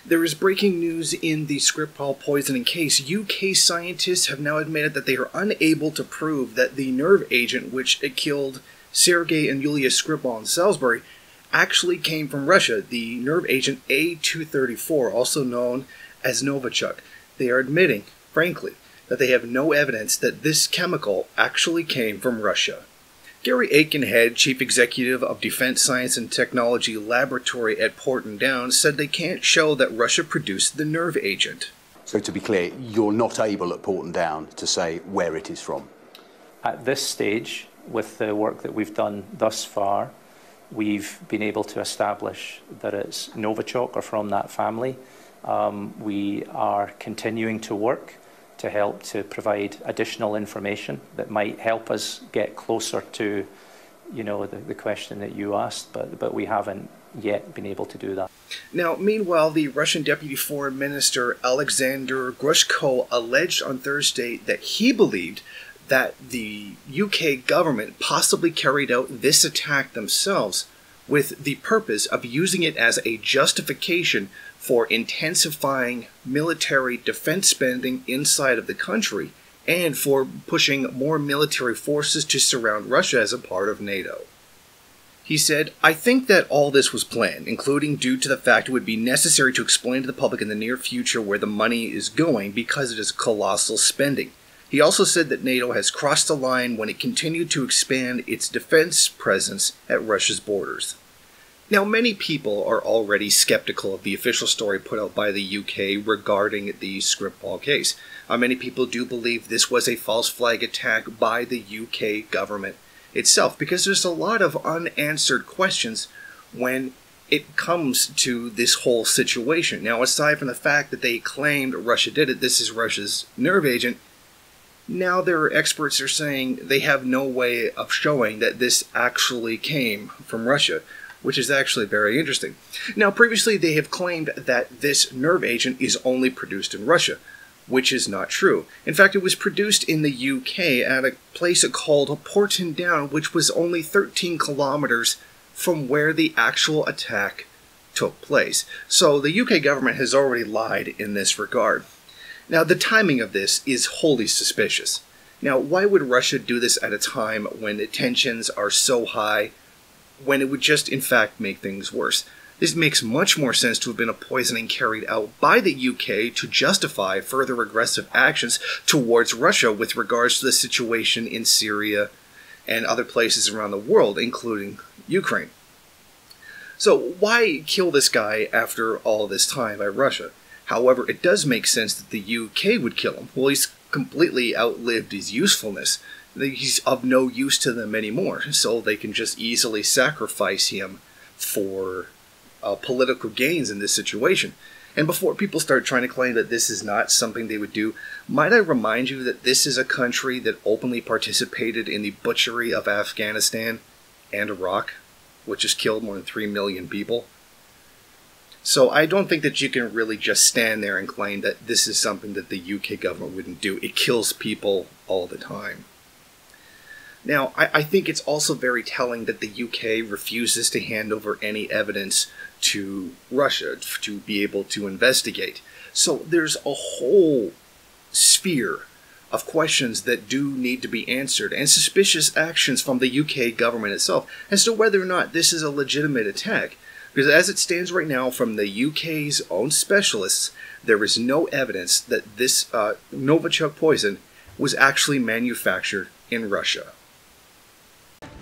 There is breaking news in the Skripal poisoning case. UK scientists have now admitted that they are unable to prove that the nerve agent which killed Sergei and Yulia Skripal in Salisbury actually came from Russia, the nerve agent A234, also known as Novichok. They are admitting, frankly, that they have no evidence that this chemical actually came from Russia. Gary Aikenhead, Chief Executive of Defense Science and Technology Laboratory at Porton Downs, said they can't show that Russia produced the nerve agent. So to be clear, you're not able at Porton Downs to say where it is from? At this stage, with the work that we've done thus far, we've been able to establish that it's Novichok or from that family. We are continuing to work to help to provide additional information that might help us get closer to, the question that you asked, but we haven't yet been able to do that. Now, meanwhile, the Russian Deputy Foreign Minister Alexander Grushko alleged on Thursday that he believed that the UK government possibly carried out this attack themselves with the purpose of using it as a justification for intensifying military defense spending inside of the country and for pushing more military forces to surround Russia as a part of NATO. He said, "I think that all this was planned, including due to the fact it would be necessary to explain to the public in the near future where the money is going because it is colossal spending." He also said that NATO has crossed the line when it continued to expand its defense presence at Russia's borders. Now, many people are already skeptical of the official story put out by the UK regarding the Skripal case. Many people do believe this was a false flag attack by the UK government itself, because there's a lot of unanswered questions when it comes to this whole situation. Now, aside from the fact that they claimed Russia did it, this is Russia's nerve agent, now their experts are saying they have no way of showing that this actually came from Russia, which is actually very interesting. Now, previously they have claimed that this nerve agent is only produced in Russia, which is not true. In fact, it was produced in the UK at a place called Porton Down, which was only 13 kilometers from where the actual attack took place. So the UK government has already lied in this regard. Now, the timing of this is wholly suspicious. Now, why would Russia do this at a time when the tensions are so high, when it would just, in fact, make things worse? This makes much more sense to have been a poisoning carried out by the UK to justify further aggressive actions towards Russia with regards to the situation in Syria and other places around the world, including Ukraine. So why kill this guy after all this time by Russia? However, it does make sense that the UK would kill him. Well, he's completely outlived his usefulness. He's of no use to them anymore, so they can just easily sacrifice him for political gains in this situation. And before people start trying to claim that this is not something they would do, might I remind you that this is a country that openly participated in the butchery of Afghanistan and Iraq, which has killed more than 3 million people. So I don't think that you can really just stand there and claim that this is something that the UK government wouldn't do. It kills people all the time. Now, I think it's also very telling that the UK refuses to hand over any evidence to Russia to be able to investigate. So there's a whole sphere of questions that do need to be answered, and suspicious actions from the UK government itself as to whether or not this is a legitimate attack. Because as it stands right now, from the UK's own specialists, there is no evidence that this Novichok poison was actually manufactured in Russia.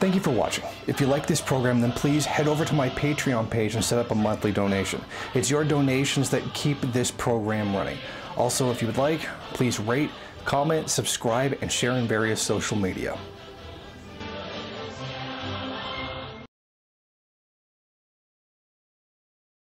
Thank you for watching. If you like this program, then please head over to my Patreon page and set up a monthly donation. It's your donations that keep this program running. Also, if you would like, please rate, comment, subscribe, and share in various social media.